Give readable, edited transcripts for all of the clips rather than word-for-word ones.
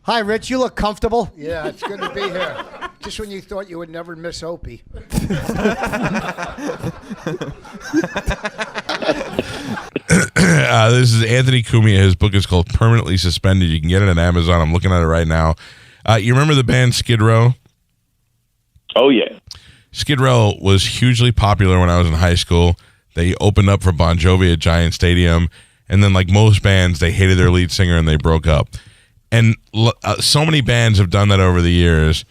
Hi, Rich. You look comfortable. Yeah, it's good to be here. Just when you thought you would never miss Opie. This is Anthony Cumia. His book is called Permanently Suspended. You can get it on Amazon. I'm looking at it right now. You remember the band Skid Row? Oh, yeah. Skid Row was hugely popular when I was in high school. They opened up for Bon Jovi at Giant Stadium. And then, like most bands, they hated their lead singer and they broke up. And so many bands have done that over the years.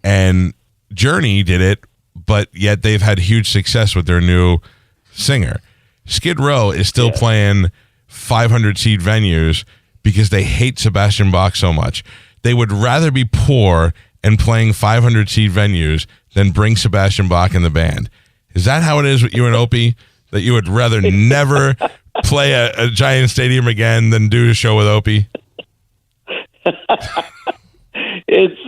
And Journey did it, but yet they've had huge success with their new singer. Skid Row is still playing 500-seat venues because they hate Sebastian Bach so much. They would rather be poor and playing 500-seat venues than bring Sebastian Bach in the band. Is that how it is with you and Opie? That you would rather never play a Giant Stadium again than do a show with Opie? It's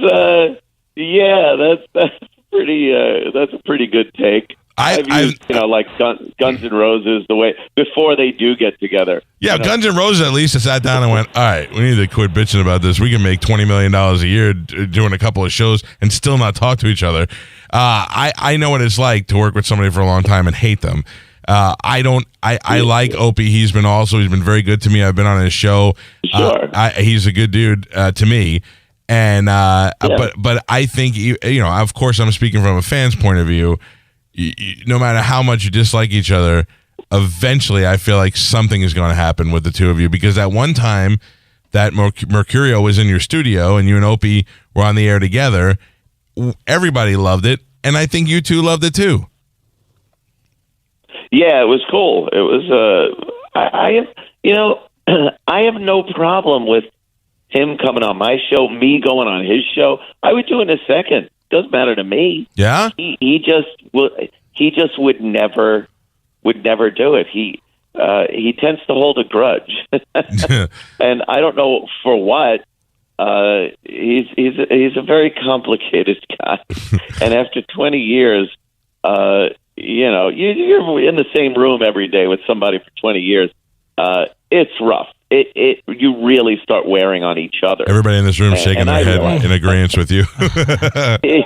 that's a pretty good take. I've used, like Guns N' Roses the way before they do get together. Yeah, Guns N' Roses at least sat down and went, all right, we need to quit bitching about this. We can make $20 million a year doing a couple of shows and still not talk to each other. I know what it's like to work with somebody for a long time and hate them. I like Opie. He's been very good to me. I've been on his show. Sure. He's a good dude to me. And but I think of course I'm speaking from a fan's point of view. No matter how much you dislike each other, eventually I feel like something is going to happen with the two of you, because at one time that Mercurio was in your studio and you and Opie were on the air together, everybody loved it, and I think you two loved it too. Yeah, it was cool. It was I have no problem with him coming on my show, me going on his show. I would do it in a second. Doesn't matter to me. Yeah. He just would never do it. He tends to hold a grudge, and I don't know for what. He's a very complicated guy, and after 20 years, you're in the same room every day with somebody for 20 years. It's rough. You really start wearing on each other. Everybody in this room shaking their head in agreement with you.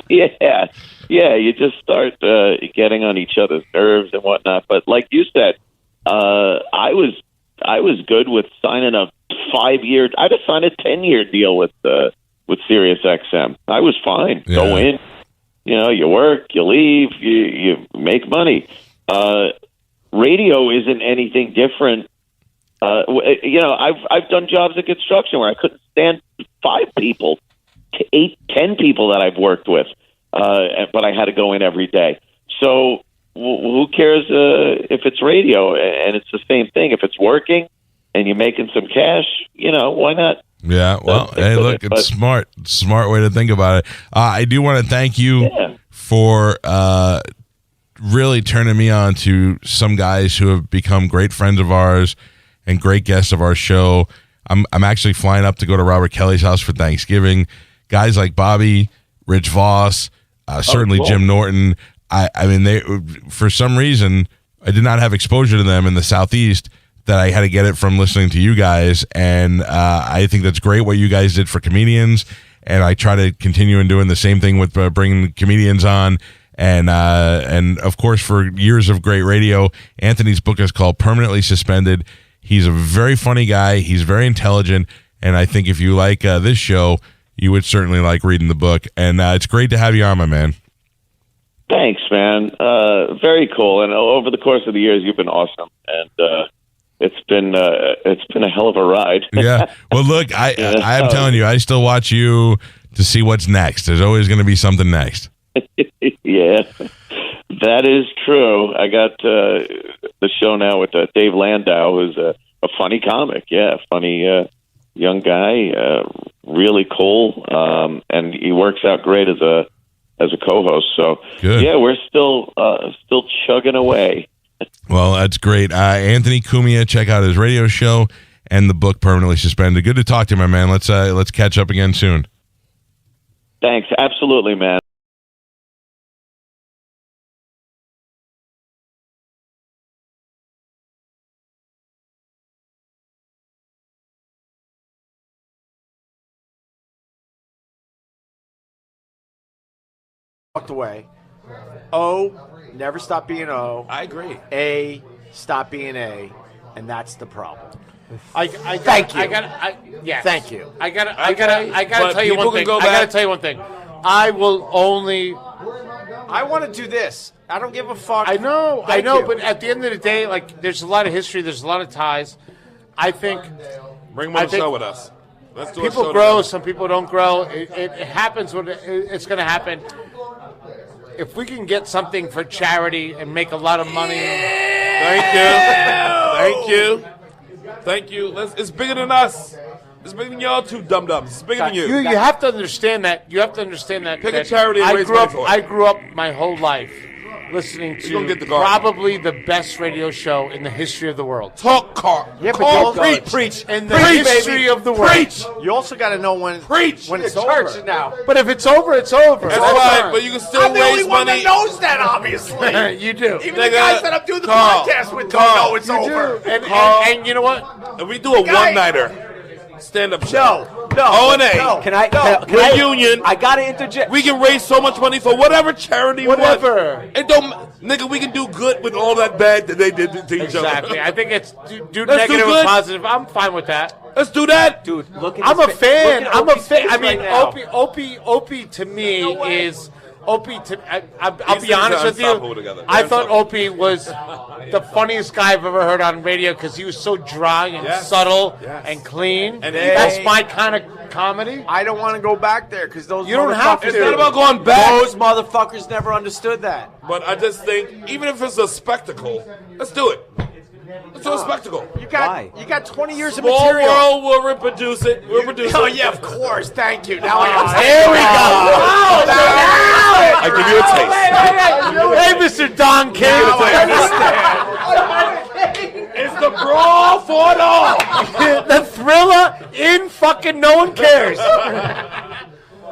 Yeah. You just start getting on each other's nerves and whatnot. But like you said, I was good with signing a 5-year. I'd have signed a 10-year deal with Sirius XM. I was fine. Yeah. Go in, you work, you leave, you make money. Radio isn't anything different. I've done jobs at construction where I couldn't stand 5 people, 8, 10 people that I've worked with, but I had to go in every day. So who cares if it's radio? And it's the same thing. If it's working and you're making some cash, why not? Yeah, well, hey, look, it's smart way to think about it. I do want to thank you for really turning me on to some guys who have become great friends of ours and great guests of our show. I'm actually flying up to go to Robert Kelly's house for Thanksgiving. Guys like Bobby, Rich Voss, certainly cool. Jim Norton. I mean, they, for some reason, I did not have exposure to them in the Southeast, that I had to get it from listening to you guys. And I think that's great what you guys did for comedians. And I try to continue in doing the same thing with bringing comedians on. And of course, for years of great radio, Anthony's book is called Permanently Suspended. He's a very funny guy. He's very intelligent. And I think if you like this show, you would certainly like reading the book. And it's great to have you on, my man. Thanks, man. Very cool. And over the course of the years, you've been awesome. And it's been a hell of a ride. Yeah. Well, look, I'm telling you, I still watch you to see what's next. There's always going to be something next. Yeah, that is true. I got the show now with Dave Landau, who's a funny comic. Yeah, funny young guy, really cool, and he works out great as a co-host. So good. Yeah, we're still chugging away. Well, that's great. Anthony Cumia, check out his radio show and the book Permanently Suspended. Good to talk to you, my man. Let's catch up again soon. Thanks. Absolutely, man. walked away. O, never stop being O. I agree. A, stop being A, and that's the problem. Thank you. Yes. Thank you. I gotta tell you one thing. Go I gotta back. tell you one thing. I will only. I want to do this. I don't give a fuck. I know, Thank you. but at the end of the day, like, there's a lot of history. There's a lot of ties. I think Bring them on the think show with us. Let's do a people show grow. together. Some people don't grow. It happens when it's going to happen. If we can get something for charity and make a lot of money, Thank you. Thank you. It's bigger than us. It's bigger than y'all two dum-dums. It's bigger than you. you have to understand that. You have to understand that. Pick a that charity and I raise grew money up. for it. I grew up my whole life listening gonna to get the garden. probably the best radio show in the history of the world. Talk car. Yeah, but Call, you preach. In the Preach, history baby. of the world. Preach. You also got to know when Preach. when it's Church over. now. But if it's over, it's over. That's That's right, fine. but you can still I'm the only raise one money. that knows that, obviously. You do. Even Nigga, the guys that I'm doing the Carl, podcast with Carl, don't know it's You over. do. Carl. And you know what? If we do a Guy- one-nighter stand-up show. No. O&A. No. Can I Reunion. I gotta interject. We can raise so much money for whatever charity we Whatever. want. It don't, nigga. We can do good with all that bad that they did to each Exactly. other. I think it's do Let's do negative good. and positive. I'm fine with that. Let's do that, Dude, look at I'm his a fa- fan. look at I'm a Opie's fan. face I mean, right now. Opie to me is Opie. I'll These be things honest are with unstoppable you. together. I They're thought unstoppable. Opie was the funniest guy I've ever heard on radio because he was so dry and Yes. subtle Yes. and clean. And that's they- my kind of comedy. I don't want to go back there because those You don't have motherfuckers- to. It's not about going back. Those motherfuckers never understood that. But I just think, even if it's a spectacle, let's do it. Let's do a spectacle. You got Why? you got 20 years of Small material. world will reproduce it. We'll produce Oh it. yeah, of course. Thank you. Now I understand. Here we go. I give you a taste. Hey, Mr. Don King. Now I understand. It's the brawl for it all. The thriller in fucking no one cares.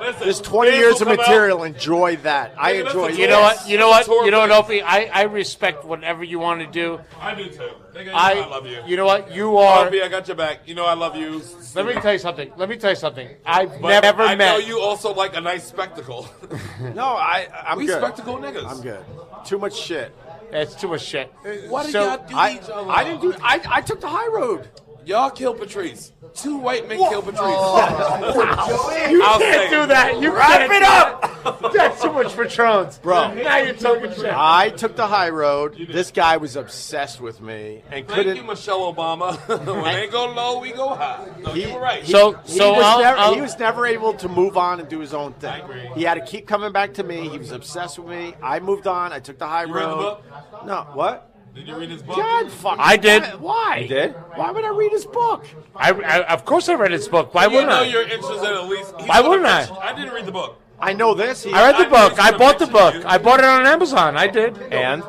Listen, There's 20 kids years of will come out. material. Enjoy that. I Nigga, enjoy that's a You that. know what? You know what? Tour You know what, bus. Opie? I respect whatever you want to do. I do too. Nigga, I love you. You know what? You are. Opie, I got your back. You know I love you. Let me tell you something. I've But never I know met. you also like a nice spectacle. No, I'm we good. spectacle niggas. I'm good. Too much shit. It's too much shit. Why did So, y'all do I each other? I didn't do. I took the high road. Y'all killed Patrice. Two white men killed Patrice. You I'll can't say do it. that. You Wrap can't it do up. that. That's too much Patrons. Bro. Now you're talking shit. I took the high road. This guy was obsessed with me and Thank you, couldn't. Michelle Obama. When they go low, we go high. No, you were right. So He was, I'll- he was never able to move on and do his own thing. agree. He had to keep coming back to me. He was obsessed with me. I moved on. I took the high You read the road. book? No, what? Did you read his book? God, fuck. I did. Why? You did? Why would I read his book? of course I read his book. Why You wouldn't know I? you're interested at least. Why wouldn't I? I didn't read the book. I know this. I read the I book. knew I he bought the was gonna book. mention I bought it on Amazon. I did. And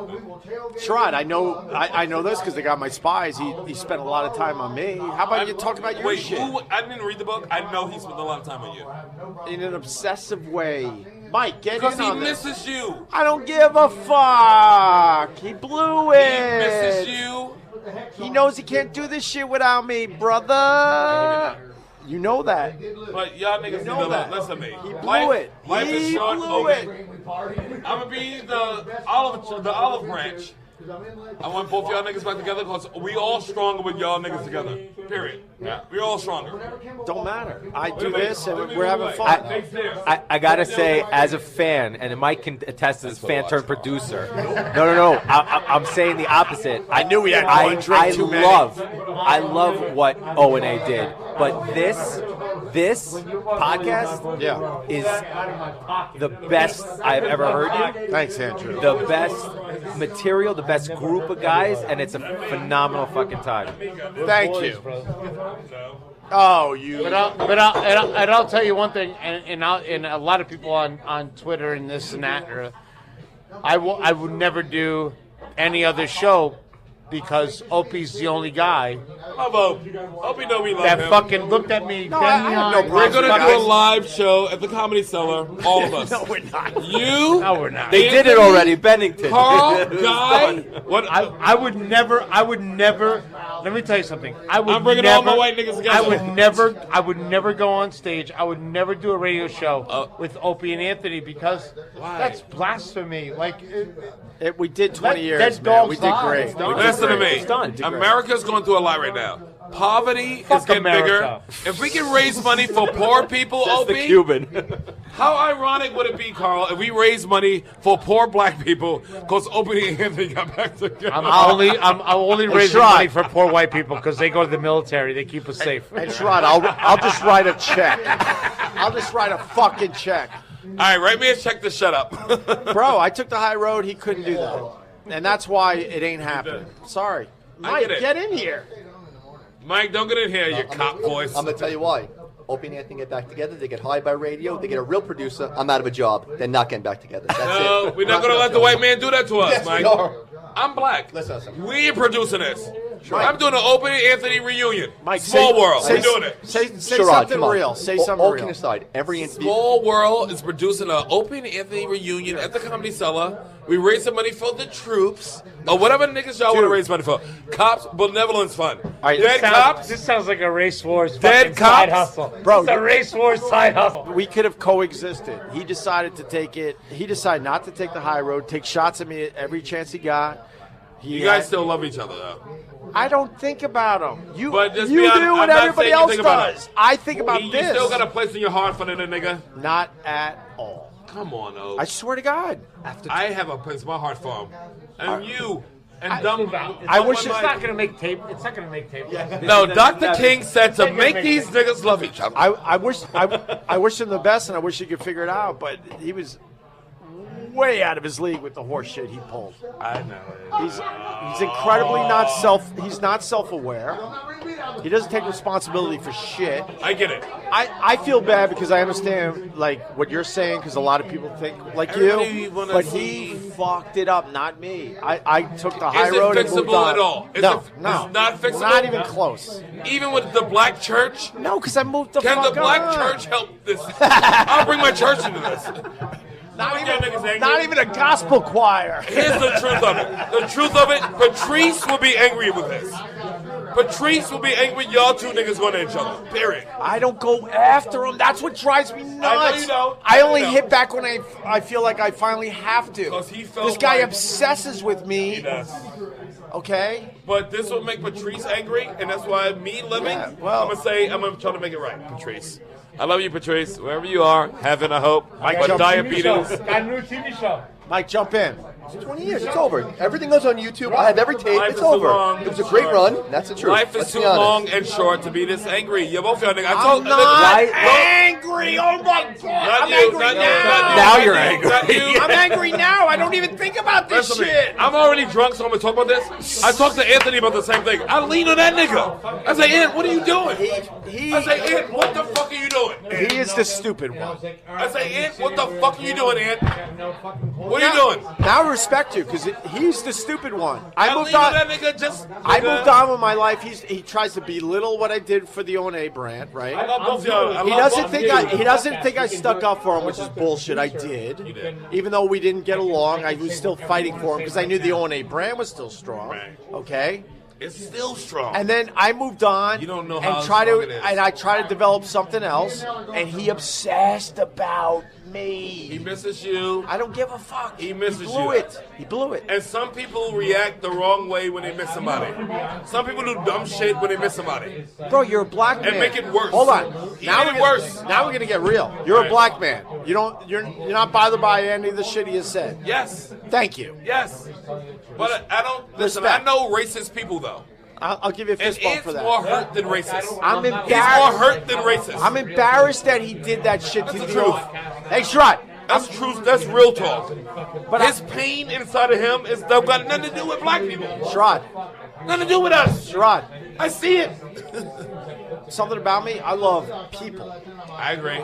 Sherrod, I know this because they got my spies. He spent a lot of time on me. How about you talk about your Wait, shit I didn't read the book. I know he spent a lot of time on you. in an obsessive way? Mike, get Because in he on this. misses you. I don't give a fuck. He blew He it. misses you. He knows he can't do this shit without me, brother. You know that. But y'all niggas need know to that. listen to me. He blew it. Life is He short. blew Okay. it. I'm gonna be the olive branch. I want both y'all niggas back together because we all stronger with y'all niggas together. Period. Yeah. We're all stronger. Don't matter. I do this and we're having fun. I gotta say, as a fan, and Mike can attest to this, fan turned producer. No. I'm saying the opposite. I knew we had one drink too many. I love what O&A did, but this podcast Yeah. is the best I've ever heard you. Thanks, Andrew. The best material, the best group of guys, and it's a phenomenal fucking time. Thank you. Oh, you. But I'll tell you one thing, and a lot of people on Twitter and this and that, I would never do any other show because Opie's the only guy Love Opie. Opie know we love that him. fucking looked at me. No, I have no We're problem. gonna do a live show at the Comedy Cellar, all of us. No, we're not. You, No, we're not. They did it already, Bennington. Carl, It was Guy. done. What? I would never. Let me tell you something. I'm bringing all my white niggas together. I would never go on stage. I would never do a radio show with Opie and Anthony because that's blasphemy. Like, We did 20 Let years, dead man. dogs We did die. great. It's done. Listen to me. It's done. America's going through a lot right now. Poverty Fuck is getting America. bigger. If we can raise money for poor people, That's Opie, the Cuban. how ironic would it be, Carl, if we raise money for poor black people because Opie and Anthony got back together? I'm only raising Shrod. money for poor white people because they go to the military. They keep us safe. And Sherrod, I'll just write a check. I'll just write a fucking check. All right, write me a check to shut up. Bro, I took the high road. He couldn't do that. And that's why it ain't happening. Sorry. I Mike, get it. get in here. Mike, don't get in here, you cop voice. I'm gonna tell you why. Opie and Anthony get back together. They get hired by radio. They get a real producer. I'm out of a job. They're not getting back together. That's No, it. we're not going to let the white man do that to us, Yes, Mike. we are. I'm black. Listen. We ain't producing this. I'm doing an Opie and Anthony reunion. Mike, Small say- world. say- We're doing it. Say Sherrod, something come on. real. Say All something kidding real. aside, every interview. Small World is producing an Opie and Anthony reunion at the Comedy Cellar. We raise some money for the troops or whatever niggas y'all want to raise money for. Cops, benevolence fund. right, Dead cops. This sounds like a race wars Dead fucking side cops? hustle. Bro, It's a race wars side hustle. We could have coexisted. He decided to take it. He decided not to take the high road, take shots at me every chance he got. You guys still love each other, though. I don't think about him. You, But just you be honest, do I'm what not everybody saying you else think about does. it. I think about You this. still got a place in your heart for the nigga? Not at all. Come on, O. I swear to God. I have a place in my heart for him. And you. And dumb. I wish It's not gonna make tape. It's not gonna make tape. No, Dr. King said to make these niggas love each other. I wish him the best, and I wish he could figure it out. But he was way out of his league with the horse shit he pulled. I know. He's incredibly He's not self-aware. He doesn't take responsibility for shit. I get it. I feel bad because I understand like what you're saying because a lot of people think like Everybody you, wanna but see- he fucked it up, not me. I took the high Is it road and moved fixable on. at all? Is no, it- no, it's not fixable? Not even close. Even with the black church, No, because I moved the can fuck the black on. church help this? I'll bring my church into this. Not Don't get niggas even, angry. not even a gospel choir. Here's the truth of it. The truth of it, Patrice will be angry with this. Patrice will be angry. Y'all two niggas going at each other. Period. I don't go after him. That's what drives me nuts. you don't. I only I know. hit back when I feel like I finally have to. 'Cause he felt This guy like- obsesses with He me. does. Okay. But this will make Patrice angry, and that's why me living, Yeah, well- I'm gonna try to make it right, Patrice. I love you, Patrice. Wherever you are, heaven, I hope. Mike, But jump- diabetes. Got a new TV show. Mike, jump in. 20 years. It's over. Everything goes on YouTube. I have every tape. Life It's is too over. long. It was a great run. That's the truth. Life is Let's too be honest. long and short to be this angry. You both y'all niggas. I'm not Why- angry. Oh my God. Not I'm you, angry not you, now. not you, Now not you're you, angry. not you. I'm angry now. I don't even think about this Listen to me. shit. I'm already drunk, so I'm gonna talk about this. I talked to Anthony about the same thing. I lean on that nigga. I say, Ant, what are you doing? I say, Ant, what the fuck are you doing? He is the stupid one. I say, Ant, what the fuck are you doing, Ant? What are you doing? Now I respect you because he's the stupid one. I moved lean on on. that nigga. Just I nigga. moved on with my life. He tries to belittle what I did for the O&A brand, I right? love both y'all. I He love doesn't both think of you. he doesn't think I stuck up for him, which is bullshit. I did. Even though we didn't get along, I was still fighting for him because I knew the O&A brand was still strong. Right. Okay. It's still strong. And then I moved on You don't know and how try strong to it is. and I try to develop something else, and he obsessed about He me. misses you. I don't give a fuck. He misses blew you. it. He blew it. And some people react the wrong way when they miss somebody. Some people do dumb shit when they miss somebody. Bro, you're a black man. And make it worse. Hold on. He Now made we're it gonna, worse. Now we're gonna get real. You're Right. a black man. You're not bothered by any of the shit he has said. Yes. Thank you. Yes. But I don't listen. Respect. I know racist people though, I'll give you a and fist bump it's for that. more hurt than racist. I'm He's more embarrassed. hurt than racist. I'm embarrassed that he did that shit to That's the the truth. Hey, Shrut. That's truth. That's real talk. But His pain inside of him is got nothing to do with black people. Shrut. Nothing to do with us. Shrut. I see it. Something about me. I love people. I agree.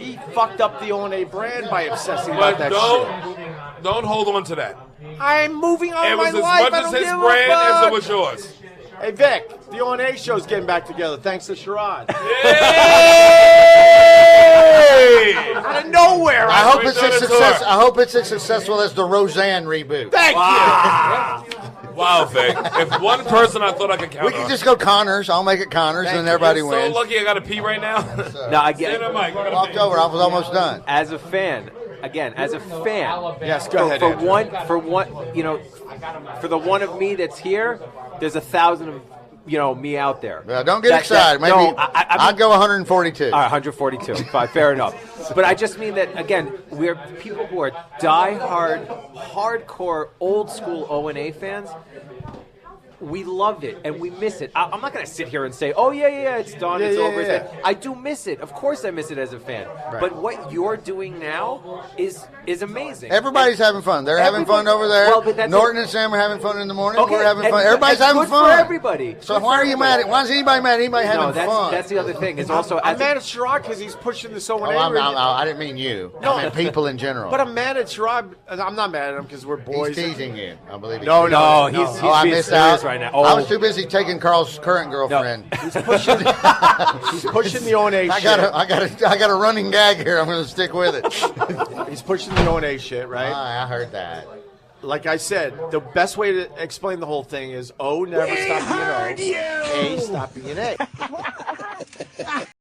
He fucked up the O&A brand by obsessing But about that shit. don't hold on to that. I'm moving on It in my was as life. much I as don't his give a brand as fuck. it was yours. Hey, Vic, the O&A show's getting back together thanks to Sherrod. Hey! Out of nowhere. I hope it's doing as a success. tour. I hope it's as successful as the Roseanne reboot. Thank Wow, Vic. If one person I thought I could count We can on. just go Connors. I'll make it Connors, and then everybody You're wins. so lucky I got to pee right now. No, I Say get to Mike, I gotta Walked pee. over. I was almost done. as a fan. Again, as a fan. you. Yes, go ahead. For Andrew. one, for the one of me that's here, there's 1,000 of me out there. Don't get excited. Maybe no, I'd go 142. All right, 142. Fine, fair enough. But I just mean that, again, we're people who are die-hard, hardcore, old-school O&A fans. We love it, and we miss it. I'm not going to sit here and say, oh, yeah, it's done, it's over. yeah. I do miss it. Of course I miss it as a fan. Right. But what you're doing now is amazing. Everybody's having fun. They're having fun over there. Well, but that's Norton and Sam are having fun in the morning. Okay, We're having and- fun. Everybody's and having good fun. for everybody. So Good why for are you mad at? Why is anybody mad? Anybody having No, fun? that's the other thing. Is also I'm as mad at Sherrod because he's pushing this O&A. I didn't mean you. No. I meant people in general. But I'm mad at Sherrod. I'm not mad at him because we're boys. He's teasing you. I believe he's No, teasing no, you. he's Oh, I being missed serious out right now. I was Oh. too busy taking Carl's current girlfriend. He's pushing the O&A I shit. got a running gag here. I'm going to stick with it. He's pushing the O&A shit, right? I heard that. Like I said, the best way to explain the whole thing is O never stop being O. A stop being A.